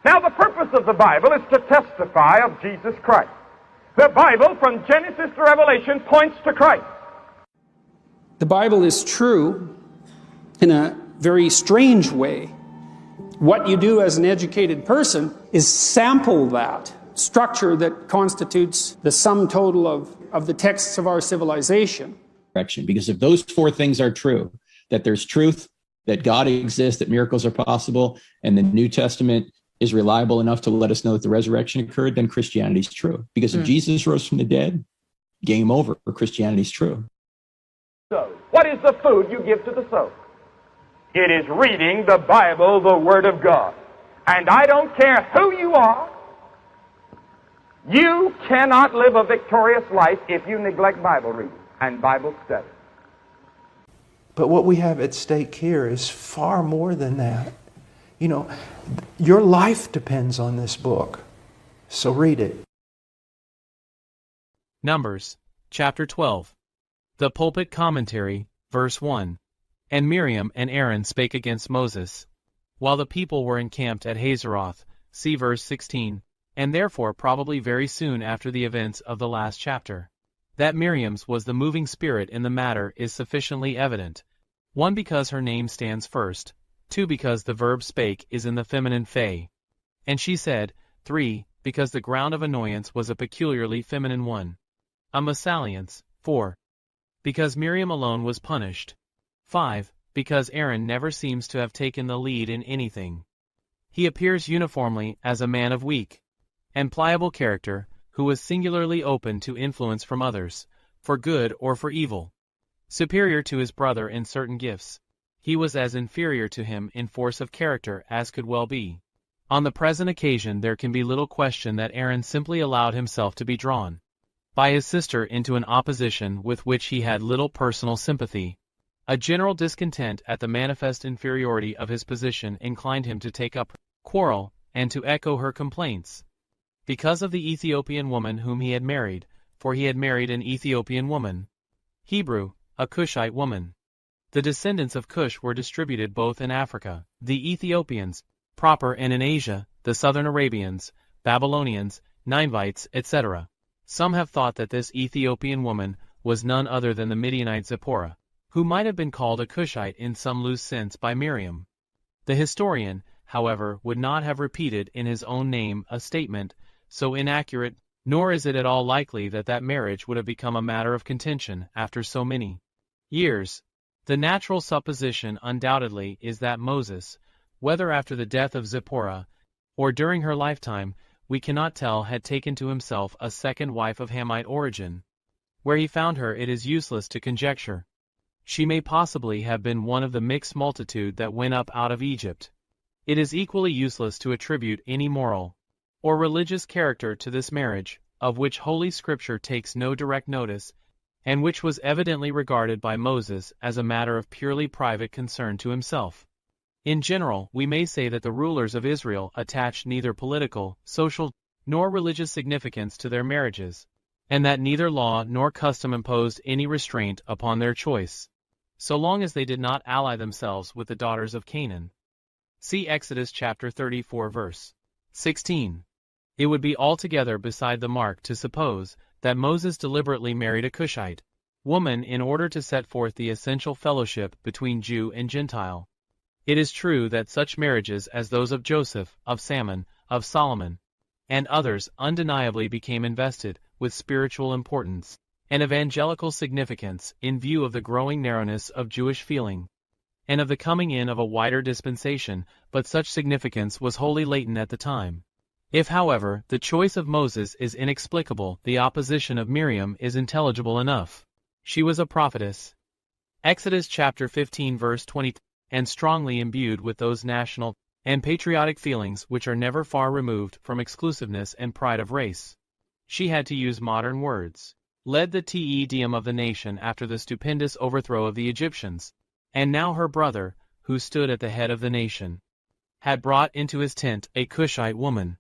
Now, the purpose of the Bible is to testify of Jesus Christ. The Bible, from Genesis to Revelation, points to Christ. The Bible is true in a very strange way. What you do as an educated person is sample that structure that constitutes the sum total of the texts of our civilization. Because if those four things are true, that there's truth, that God exists, that miracles are possible, and the New Testament is reliable enough to let us know that the resurrection occurred, then Christianity is true. Because if Jesus rose from the dead, game over, Christianity is true. So, what is the food you give to the soul? It is reading the Bible, the Word of God. And I don't care who you are, you cannot live a victorious life if you neglect Bible reading and Bible study. But what we have at stake here is far more than that. You know, your life depends on this book. So read it. Numbers, chapter 12. The Pulpit Commentary, verse 1. And Miriam and Aaron spake against Moses, while the people were encamped at Hazeroth, see verse 16, and therefore probably very soon after the events of the last chapter. That Miriam's was the moving spirit in the matter is sufficiently evident. 1, because her name stands first. 2, because the verb spake is in the feminine fe. And she said. 3, because the ground of annoyance was a peculiarly feminine one. A mesalliance. 4, because Miriam alone was punished. 5, because Aaron never seems to have taken the lead in anything. He appears uniformly as a man of weak and pliable character, who was singularly open to influence from others, for good or for evil. Superior to his brother in certain gifts, he was as inferior to him in force of character as could well be. On the present occasion there can be little question that Aaron simply allowed himself to be drawn by his sister into an opposition with which he had little personal sympathy. A general discontent at the manifest inferiority of his position inclined him to take up her quarrel and to echo her complaints. Because of the Ethiopian woman whom he had married, for he had married an Ethiopian woman. Hebrew, a Cushite woman. The descendants of Cush were distributed both in Africa, the Ethiopians, proper, and in Asia, the southern Arabians, Babylonians, Ninevites, etc. Some have thought that this Ethiopian woman was none other than the Midianite Zipporah, who might have been called a Cushite in some loose sense by Miriam. The historian, however, would not have repeated in his own name a statement so inaccurate, nor is it at all likely that that marriage would have become a matter of contention after so many years. The natural supposition undoubtedly is that Moses, whether after the death of Zipporah, or during her lifetime, we cannot tell, had taken to himself a second wife of Hamite origin. Where he found her it is useless to conjecture. She may possibly have been one of the mixed multitude that went up out of Egypt. It is equally useless to attribute any moral or religious character to this marriage, of which Holy Scripture takes no direct notice, and which was evidently regarded by Moses as a matter of purely private concern to himself. In general, we may say that the rulers of Israel attached neither political, social, nor religious significance to their marriages, and that neither law nor custom imposed any restraint upon their choice, so long as they did not ally themselves with the daughters of Canaan. See Exodus chapter 34 verse 16. It would be altogether beside the mark to suppose that Moses deliberately married a Cushite woman in order to set forth the essential fellowship between Jew and Gentile. It is true that such marriages as those of Joseph, of Salmon, of Solomon, and others undeniably became invested with spiritual importance and evangelical significance in view of the growing narrowness of Jewish feeling and of the coming in of a wider dispensation, but such significance was wholly latent at the time. If, however, the choice of Moses is inexplicable, the opposition of Miriam is intelligible enough. She was a prophetess. Exodus chapter 15 verse 20, and strongly imbued with those national and patriotic feelings which are never far removed from exclusiveness and pride of race. She had to use modern words, led the te deum of the nation after the stupendous overthrow of the Egyptians, and now her brother, who stood at the head of the nation, had brought into his tent a Cushite woman,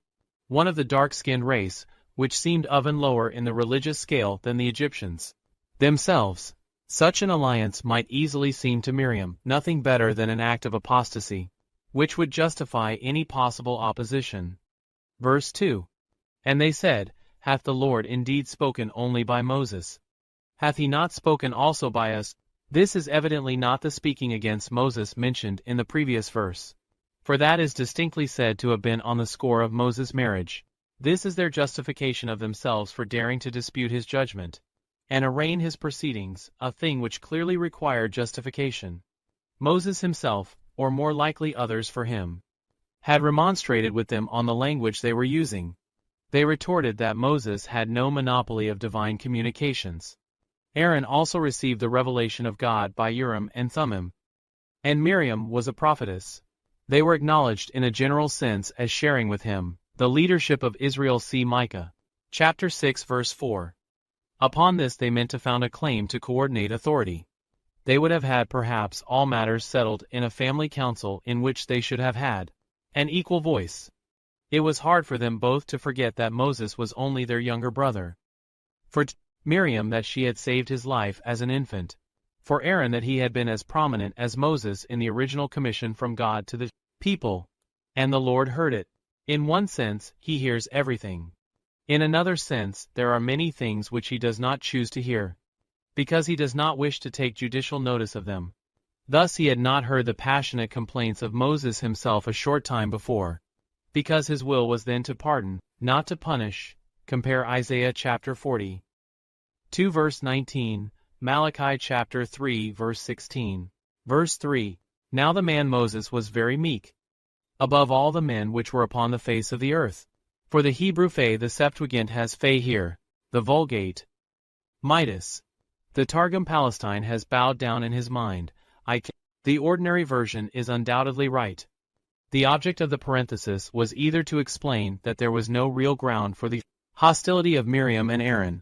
one of the dark-skinned race, which seemed even lower in the religious scale than the Egyptians themselves. Such an alliance might easily seem to Miriam nothing better than an act of apostasy, which would justify any possible opposition. Verse 2. And they said, Hath the Lord indeed spoken only by Moses? Hath he not spoken also by us? This is evidently not the speaking against Moses mentioned in the previous verse, for that is distinctly said to have been on the score of Moses' marriage. This is their justification of themselves for daring to dispute his judgment and arraign his proceedings, a thing which clearly required justification. Moses himself, or more likely others for him, had remonstrated with them on the language they were using. They retorted that Moses had no monopoly of divine communications. Aaron also received the revelation of God by Urim and Thummim, and Miriam was a prophetess. They were acknowledged in a general sense as sharing with him the leadership of Israel. See Micah, chapter 6 verse 4. Upon this they meant to found a claim to coordinate authority. They would have had perhaps all matters settled in a family council in which they should have had an equal voice. It was hard for them both to forget that Moses was only their younger brother. For Miriam that she had saved his life as an infant. For Aaron that he had been as prominent as Moses in the original commission from God to the people. And the Lord heard it. In one sense, he hears everything. In another sense, there are many things which he does not choose to hear, because he does not wish to take judicial notice of them. Thus he had not heard the passionate complaints of Moses himself a short time before, because his will was then to pardon, not to punish. Compare Isaiah chapter 40. 2 verse 19, Malachi chapter 3 verse 16. Verse 3, Now the man Moses was very meek, above all the men which were upon the face of the earth. For the Hebrew Phe, the Septuagint has Phe here, the Vulgate, Midas. The Targum Palestine has bowed down in his mind. The ordinary version is undoubtedly right. The object of the parenthesis was either to explain that there was no real ground for the hostility of Miriam and Aaron,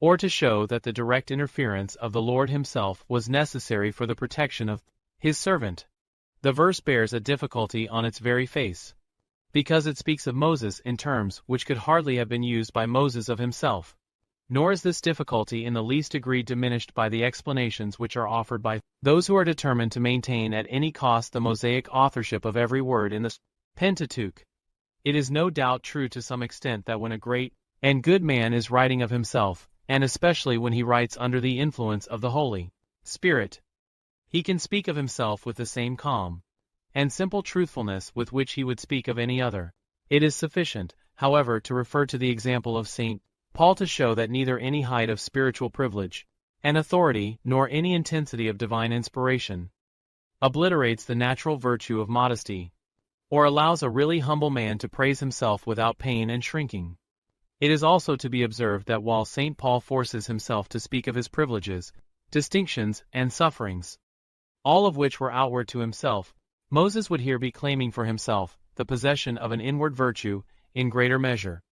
or to show that the direct interference of the Lord himself was necessary for the protection of his servant. The verse bears a difficulty on its very face, because it speaks of Moses in terms which could hardly have been used by Moses of himself. Nor is this difficulty in the least degree diminished by the explanations which are offered by those who are determined to maintain at any cost the Mosaic authorship of every word in the Pentateuch. It is no doubt true to some extent that when a great and good man is writing of himself, and especially when he writes under the influence of the Holy Spirit, he can speak of himself with the same calm and simple truthfulness with which he would speak of any other. It is sufficient, however, to refer to the example of St. Paul to show that neither any height of spiritual privilege and authority nor any intensity of divine inspiration obliterates the natural virtue of modesty, or allows a really humble man to praise himself without pain and shrinking. It is also to be observed that while St. Paul forces himself to speak of his privileges, distinctions, and sufferings, all of which were outward to himself, Moses would here be claiming for himself the possession of an inward virtue in greater measure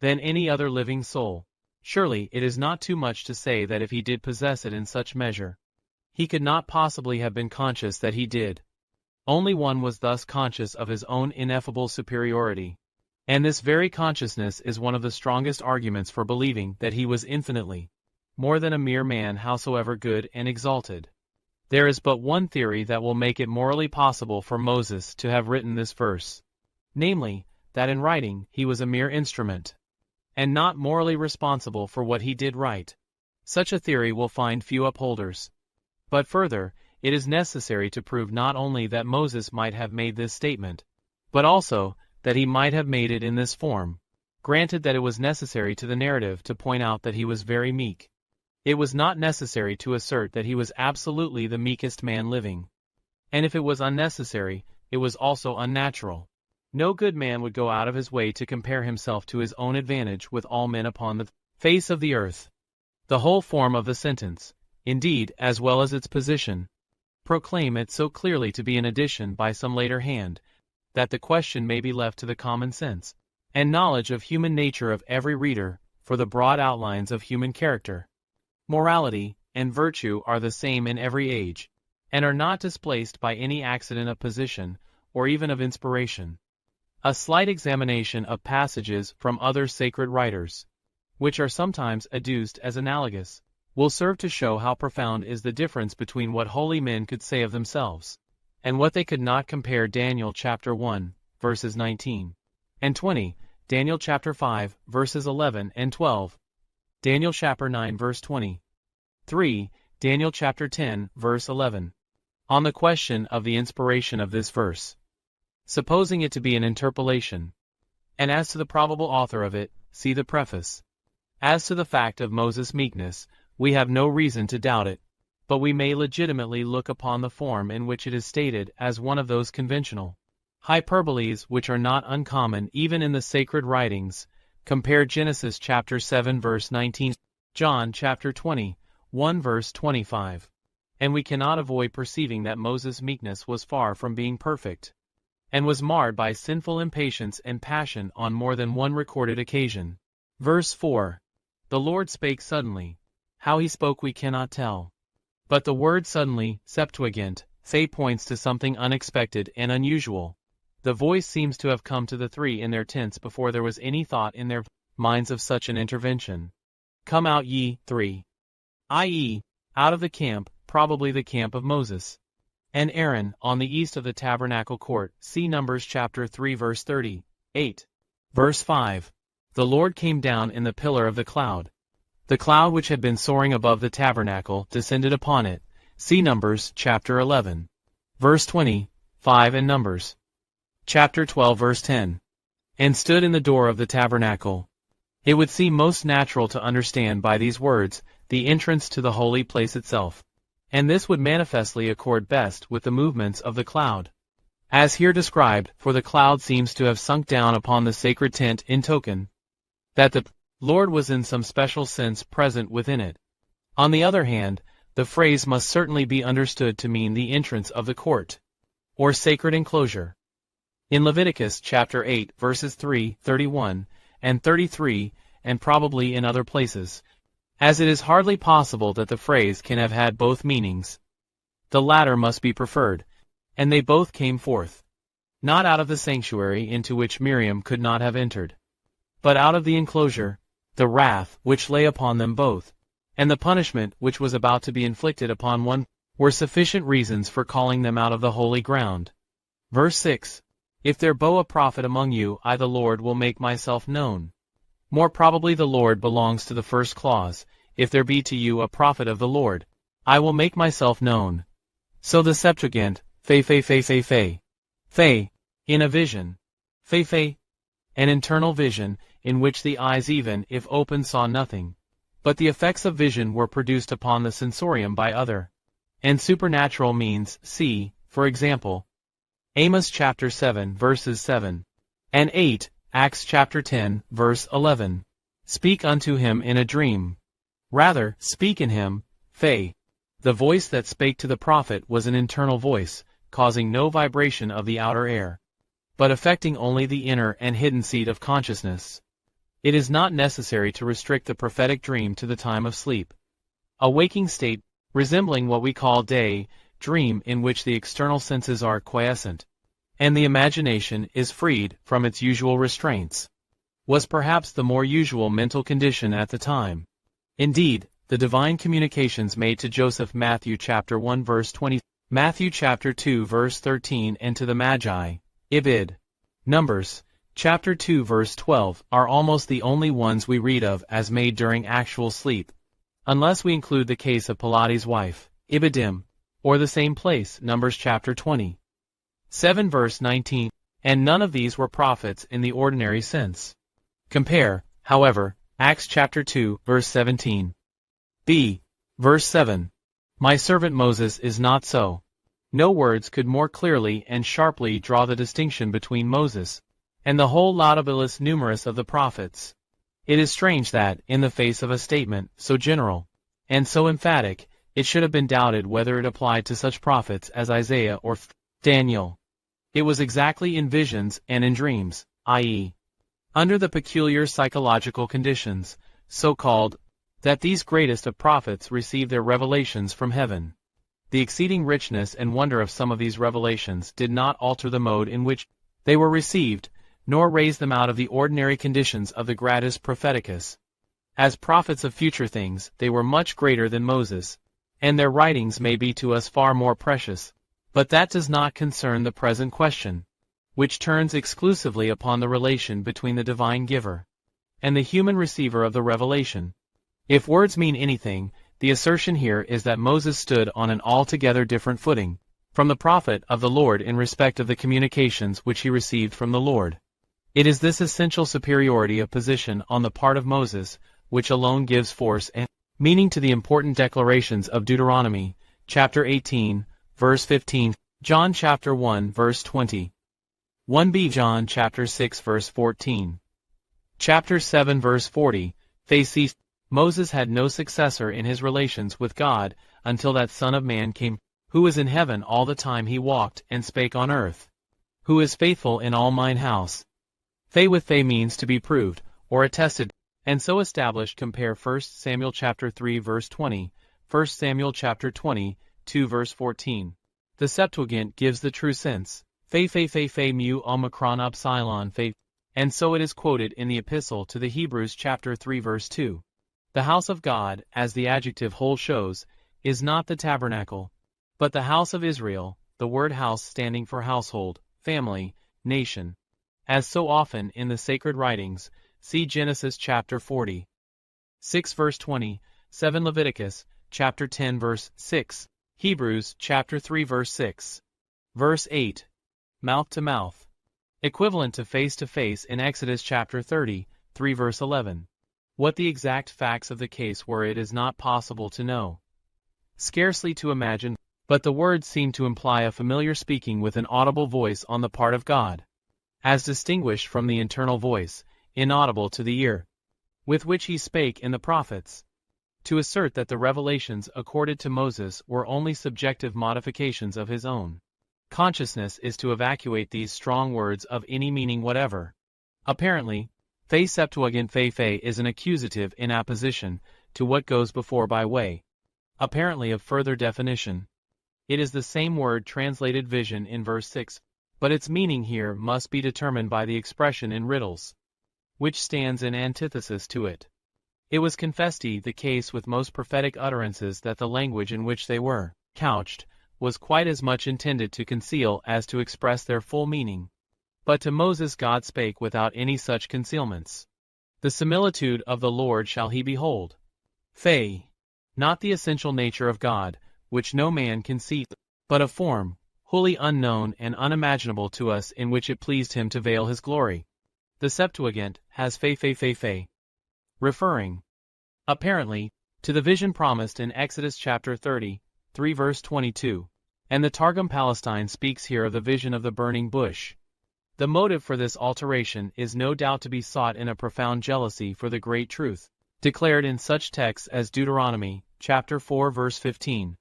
than any other living soul. Surely it is not too much to say that if he did possess it in such measure, he could not possibly have been conscious that he did. Only one was thus conscious of his own ineffable superiority, and this very consciousness is one of the strongest arguments for believing that he was infinitely more than a mere man, howsoever good and exalted. There is but one theory that will make it morally possible for Moses to have written this verse, namely, that in writing he was a mere instrument, and not morally responsible for what he did write. Such a theory will find few upholders. But further, it is necessary to prove not only that Moses might have made this statement, but also that he might have made it in this form. Granted that it was necessary to the narrative to point out that he was very meek, it was not necessary to assert that he was absolutely the meekest man living. And if it was unnecessary, it was also unnatural. No good man would go out of his way to compare himself to his own advantage with all men upon the face of the earth. The whole form of the sentence, indeed, as well as its position, proclaim it so clearly to be an addition by some later hand, that the question may be left to the common sense and knowledge of human nature of every reader for the broad outlines of human character. Morality and virtue are the same in every age, and are not displaced by any accident of position or even of inspiration. A slight examination of passages from other sacred writers, which are sometimes adduced as analogous, will serve to show how profound is the difference between what holy men could say of themselves, and what they could not compare. Daniel chapter 1, verses 19 and 20, Daniel chapter 5, verses 11 and 12, Daniel chapter 9, verse 20. 3. Daniel chapter 10, verse 11. On the question of the inspiration of this verse, supposing it to be an interpolation, and as to the probable author of it, see the preface. As to the fact of Moses' meekness, we have no reason to doubt it, but we may legitimately look upon the form in which it is stated as one of those conventional hyperboles which are not uncommon even in the sacred writings. Compare Genesis chapter 7 verse 19, John chapter 20, 1 verse 25. And we cannot avoid perceiving that Moses' meekness was far from being perfect, and was marred by sinful impatience and passion on more than one recorded occasion. Verse 4. The Lord spake suddenly. How he spoke we cannot tell. But the word suddenly, Septuagint, say points to something unexpected and unusual. The voice seems to have come to the three in their tents before there was any thought in their minds of such an intervention. Come out ye, three. I.e., out of the camp, probably the camp of Moses and Aaron, on the east of the tabernacle court. See Numbers chapter 3 verse 30. 8. Verse 5. The Lord came down in the pillar of the cloud. The cloud which had been soaring above the tabernacle descended upon it. See Numbers chapter 11. Verse 20, 5 and Numbers chapter 12 verse 10. And stood in the door of the tabernacle. It would seem most natural to understand by these words the entrance to the holy place itself, and this would manifestly accord best with the movements of the cloud, as here described, for the cloud seems to have sunk down upon the sacred tent in token that the Lord was in some special sense present within it. On the other hand, the phrase must certainly be understood to mean the entrance of the court, or sacred enclosure. In Leviticus chapter 8 verses 3, 31, and 33, and probably in other places, as it is hardly possible that the phrase can have had both meanings. The latter must be preferred, and they both came forth, not out of the sanctuary into which Miriam could not have entered, but out of the enclosure. The wrath which lay upon them both, and the punishment which was about to be inflicted upon one, were sufficient reasons for calling them out of the holy ground. Verse 6. If there be a prophet among you, I the Lord will make myself known. More probably the Lord belongs to the first clause. If there be to you a prophet of the Lord, I will make myself known. So the Septuagint, fe, in a vision, fe, an internal vision, in which the eyes even if open saw nothing, but the effects of vision were produced upon the sensorium by other and supernatural means. See, for example, Amos chapter 7 verses 7 and 8, Acts chapter 10 verse 11. Speak unto him in a dream. Rather, speak in him, fe. The voice that spake to the prophet was an internal voice, causing no vibration of the outer air, but affecting only the inner and hidden seat of consciousness. It is not necessary to restrict the prophetic dream to the time of sleep. A waking state, resembling what we call day dream, in which the external senses are quiescent, and the imagination is freed from its usual restraints, was perhaps the more usual mental condition at the time. Indeed, the divine communications made to Joseph, Matthew chapter 1 verse 20, Matthew chapter 2 verse 13, and to the Magi, Ibid. Numbers chapter 2 verse 12, are almost the only ones we read of as made during actual sleep, unless we include the case of Pilates' wife, Ibidim, or the same place, Numbers chapter 20. 7 verse 19, and none of these were prophets in the ordinary sense. Compare, however, Acts chapter 2 verse 17. B. Verse 7. My servant Moses is not so. No words could more clearly and sharply draw the distinction between Moses and the whole laudabilis numerous of the prophets. It is strange that, in the face of a statement so general and so emphatic, it should have been doubted whether it applied to such prophets as Isaiah or Daniel. It was exactly in visions and in dreams, i.e., under the peculiar psychological conditions, so-called, that these greatest of prophets received their revelations from heaven. The exceeding richness and wonder of some of these revelations did not alter the mode in which they were received, nor raise them out of the ordinary conditions of the gradus propheticus. As prophets of future things, they were much greater than Moses, and their writings may be to us far more precious But that does not concern the present question, which turns exclusively upon the relation between the divine giver and the human receiver of the revelation. If words mean anything, the assertion here is that Moses stood on an altogether different footing from the prophet of the Lord in respect of the communications which he received from the Lord. It is this essential superiority of position on the part of Moses which alone gives force and meaning to the important declarations of Deuteronomy, chapter 18, verse 15, John chapter 1, verse 20, 1b John chapter 6, verse 14, chapter 7, verse 40. Faith. Moses had no successor in his relations with God until that Son of Man came, who was in heaven all the time he walked and spake on earth, who is faithful in all mine house. Fe with fe means to be proved, or attested, and so established. Compare 1 Samuel chapter 3 verse 20, 1 Samuel chapter 22 verse 14. The Septuagint gives the true sense, fe mu omicron upsilon fe, and so it is quoted in the Epistle to the Hebrews chapter 3 verse 2. The house of God, as the adjective whole shows, is not the tabernacle, but the house of Israel, the word house standing for household, family, nation. As so often in the sacred writings, see Genesis chapter 40, 6 verse 20, 7 Leviticus chapter 10 verse 6, Hebrews chapter 3 verse 6. Verse 8. Mouth to mouth. Equivalent to face in Exodus chapter 30, 3 verse 11. What the exact facts of the case were it is not possible to know. Scarcely to imagine, but the words seem to imply a familiar speaking with an audible voice on the part of God, as distinguished from the internal voice, inaudible to the ear, with which he spake in the prophets. To assert that the revelations accorded to Moses were only subjective modifications of his own consciousness is to evacuate these strong words of any meaning whatever. Apparently, Fe Septuagint fe is an accusative in apposition to what goes before by way, apparently of further definition. It is the same word translated vision in verse 6, but its meaning here must be determined by the expression in riddles, which stands in antithesis to it. It was confessedly the case with most prophetic utterances that the language in which they were couched was quite as much intended to conceal as to express their full meaning. But to Moses God spake without any such concealments. The similitude of the Lord shall he behold. Fe. Not the essential nature of God, which no man can see, but a form, wholly unknown and unimaginable to us in which it pleased him to veil his glory. The Septuagint has fe, referring, apparently, to the vision promised in Exodus chapter 30, 3 verse 22, and the Targum Palestine speaks here of the vision of the burning bush. The motive for this alteration is no doubt to be sought in a profound jealousy for the great truth, declared in such texts as Deuteronomy, chapter 4 verse 15,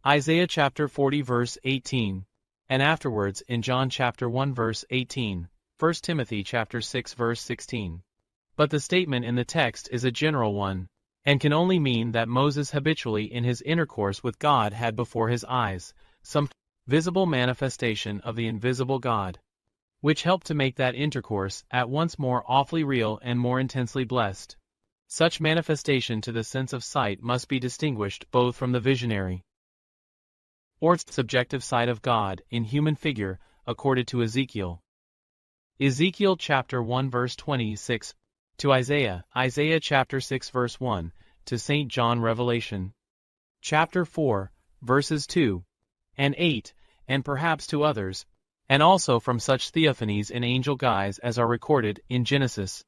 Isaiah chapter 40 verse 18, and afterwards in John chapter 1 verse 18, 1 Timothy chapter 6 verse 16. But the statement in the text is a general one, and can only mean that Moses habitually in his intercourse with God had before his eyes some visible manifestation of the invisible God, which helped to make that intercourse at once more awfully real and more intensely blessed. Such manifestation to the sense of sight must be distinguished both from the visionary or subjective sight of God in human figure, accorded to Ezekiel. Ezekiel chapter 1 verse 26, to Isaiah chapter 6 verse 1, to St. John Revelation chapter 4, verses 2 and 8, and perhaps to others, and also from such theophanies in angel guise as are recorded in Genesis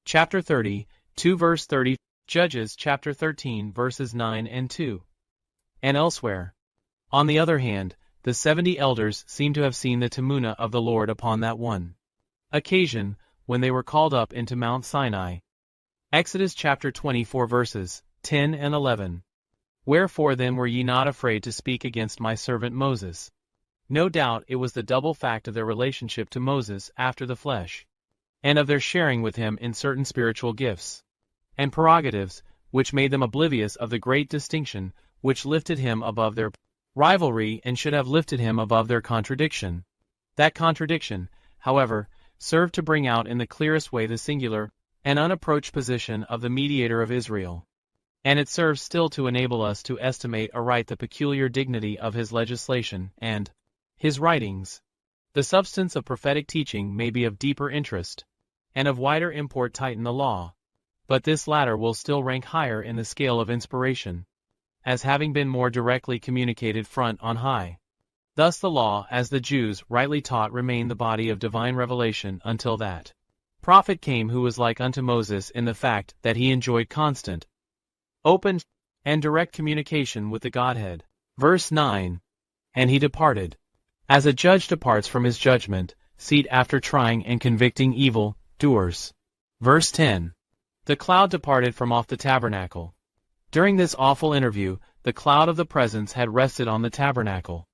chapter 30, 2 verse 30, Judges chapter 13 verses 9 and 2, and elsewhere. On the other hand, the 70 elders seem to have seen the Temunah of the Lord upon that one occasion, when they were called up into Mount Sinai. Exodus chapter 24 verses 10 and 11. Wherefore then were ye not afraid to speak against my servant Moses? No doubt it was the double fact of their relationship to Moses after the flesh, and of their sharing with him in certain spiritual gifts and prerogatives, which made them oblivious of the great distinction which lifted him above their rivalry and should have lifted him above their contradiction. That contradiction, however, served to bring out in the clearest way the singular and unapproached position of the mediator of Israel. and it serves still to enable us to estimate aright the peculiar dignity of his legislation and his writings. The substance of prophetic teaching may be of deeper interest, and of wider import tighten the law, but this latter will still rank higher in the scale of inspiration, as having been more directly communicated front on high. Thus the law, as the Jews rightly taught, remained the body of divine revelation until that prophet came who was like unto Moses in the fact that he enjoyed constant, open, and direct communication with the Godhead. Verse 9. And he departed, as a judge departs from his judgment seat after trying and convicting evil doers. Verse 10. The cloud departed from off the tabernacle. During this awful interview, the cloud of the presence had rested on the tabernacle,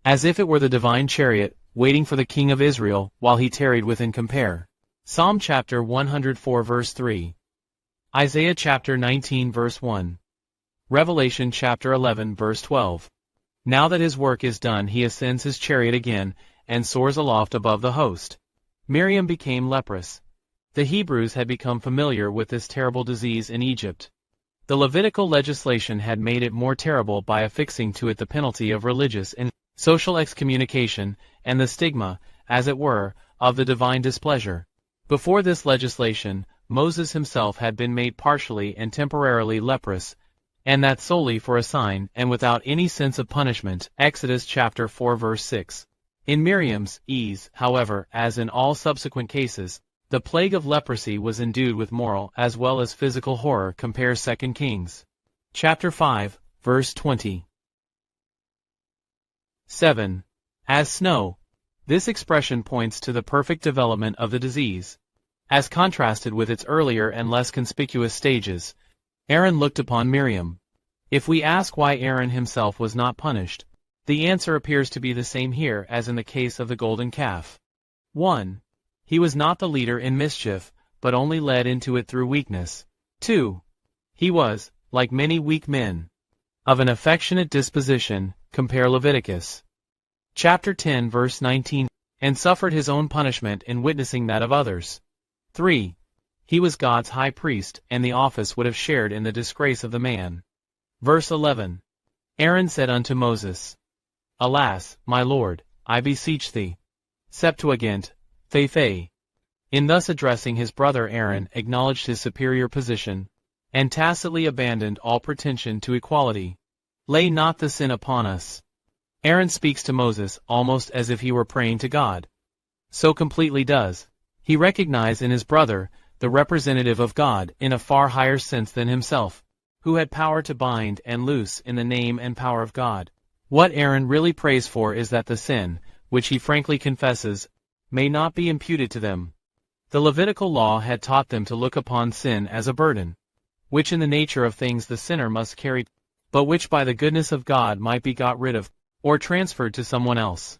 as if it were the divine chariot, waiting for the King of Israel, while he tarried within. Compare Psalm chapter 104 verse 3, Isaiah chapter 19 verse 1, Revelation chapter 11 verse 12. Now that his work is done, he ascends his chariot again, and soars aloft above the host. Miriam became leprous. The Hebrews had become familiar with this terrible disease in Egypt. The Levitical legislation had made it more terrible by affixing to it the penalty of religious and social excommunication, and the stigma, as it were, of the divine displeasure. Before this legislation, Moses himself had been made partially and temporarily leprous, and that solely for a sign and without any sense of punishment. Exodus chapter 4 verse 6. In Miriam's ease, however, as in all subsequent cases, the plague of leprosy was endued with moral as well as physical horror. Compare 2 Kings chapter 5 verse 20. 7. As snow. This expression points to the perfect development of the disease. As contrasted with its earlier and less conspicuous stages, Aaron looked upon Miriam. If we ask why Aaron himself was not punished, the answer appears to be the same here as in the case of the golden calf. 1. He was not the leader in mischief, but only led into it through weakness. 2. He was, like many weak men, of an affectionate disposition. Compare Leviticus chapter 10 verse 19, and suffered his own punishment in witnessing that of others. 3. He was God's high priest, and the office would have shared in the disgrace of the man. Verse 11. Aaron said unto Moses, Alas, my Lord, I beseech thee. Septuagint, Phe. In thus addressing his brother, Aaron acknowledged his superior position, and tacitly abandoned all pretension to equality. Lay not the sin upon us. Aaron speaks to Moses almost as if he were praying to God. So completely does he recognize in his brother the representative of God in a far higher sense than himself, who had power to bind and loose in the name and power of God. What Aaron really prays for is that the sin, which he frankly confesses, may not be imputed to them. The Levitical law had taught them to look upon sin as a burden, which in the nature of things the sinner must carry, but which by the goodness of God might be got rid of, or transferred to someone else.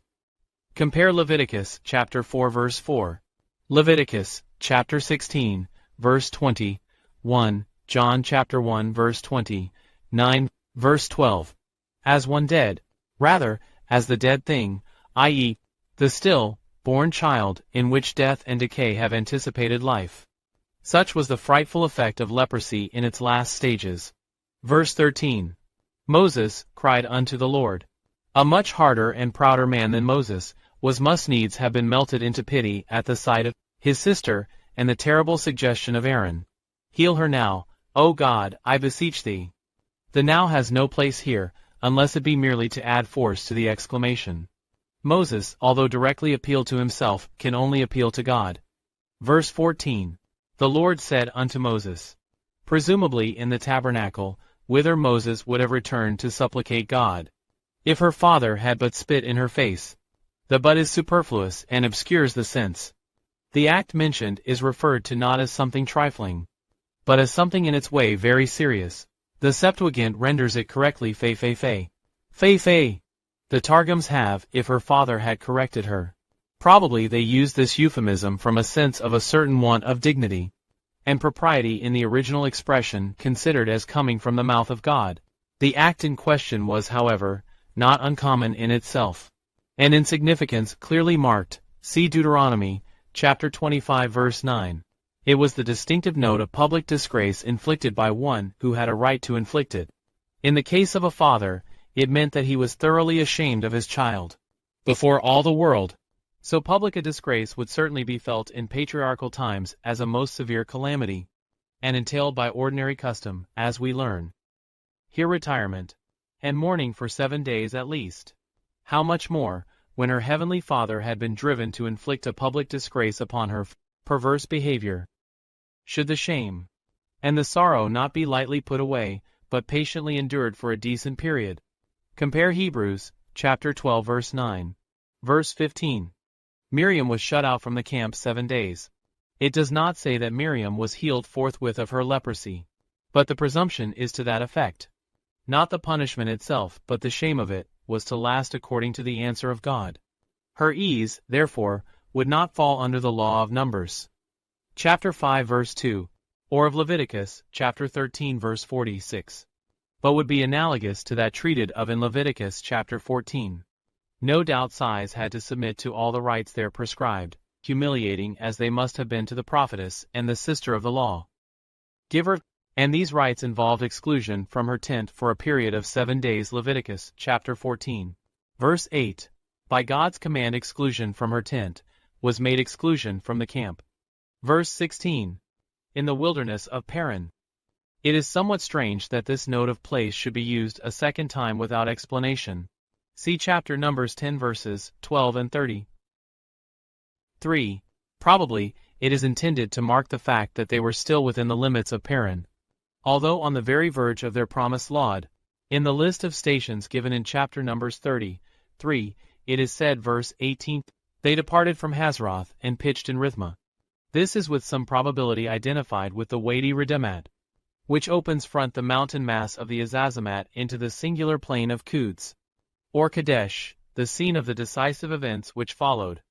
Compare Leviticus chapter 4 verse 4, Leviticus chapter 16 verse 20, 1 John chapter 1 verse 20, 9 verse 12. As one dead, rather, as the dead thing, i.e., the still born child, in which death and decay have anticipated life. Such was the frightful effect of leprosy in its last stages. Verse 13. Moses cried unto the Lord. A much harder and prouder man than Moses must needs have been melted into pity at the sight of his sister and the terrible suggestion of Aaron. Heal her now, O God, I beseech thee. The now has no place here, unless it be merely to add force to the exclamation. Moses, although directly appealed to himself, can only appeal to God. Verse 14. The Lord said unto Moses. Presumably in the tabernacle, whither Moses would have returned to supplicate God, if her father had but spit in her face. The but is superfluous and obscures the sense. The act mentioned is referred to not as something trifling, but as something in its way very serious. The Septuagint renders it correctly Phe. The Targums have, if her father had corrected her. Probably they used this euphemism from a sense of a certain want of dignity and propriety in the original expression considered as coming from the mouth of God. The act in question was, however, not uncommon in itself, and in significance clearly marked. See Deuteronomy chapter 25 verse 9. It was the distinctive note of public disgrace inflicted by one who had a right to inflict it. In the case of a father, it meant that he was thoroughly ashamed of his child before all the world. So public a disgrace would certainly be felt in patriarchal times as a most severe calamity, and entailed by ordinary custom, as we learn here, retirement and mourning for 7 days at least. How much more, when her heavenly Father had been driven to inflict a public disgrace upon her perverse behavior? Should the shame and the sorrow not be lightly put away, but patiently endured for a decent period? Compare Hebrews, chapter 12, verse 9. Verse 15. Miriam was shut out from the camp 7 days. It does not say that Miriam was healed forthwith of her leprosy, but the presumption is to that effect. Not the punishment itself, but the shame of it, was to last according to the answer of God. Her ease, therefore, would not fall under the law of Numbers, chapter 5, verse 2, or of Leviticus, chapter 13, verse 46, but would be analogous to that treated of in Leviticus, chapter 14. No doubt sighs had to submit to all the rites there prescribed, humiliating as they must have been to the prophetess and the sister of the law giver, and these rites involved exclusion from her tent for a period of 7 days. Leviticus, chapter 14, verse 8. By God's command, exclusion from her tent was made exclusion from the camp. Verse 16. In the wilderness of Paran. It is somewhat strange that this note of place should be used a second time without explanation. See chapter Numbers 10, verses 12 and 30. 3. Probably, it is intended to mark the fact that they were still within the limits of Paran, although on the very verge of their promised land. In the list of stations given in chapter Numbers 30:3, it is said, verse 18, they departed from Hazeroth and pitched in Rithmah. This is with some probability identified with the Wadi Redemat, which opens front the mountain mass of the Azazamat into the singular plain of Quds, or Kadesh, the scene of the decisive events which followed.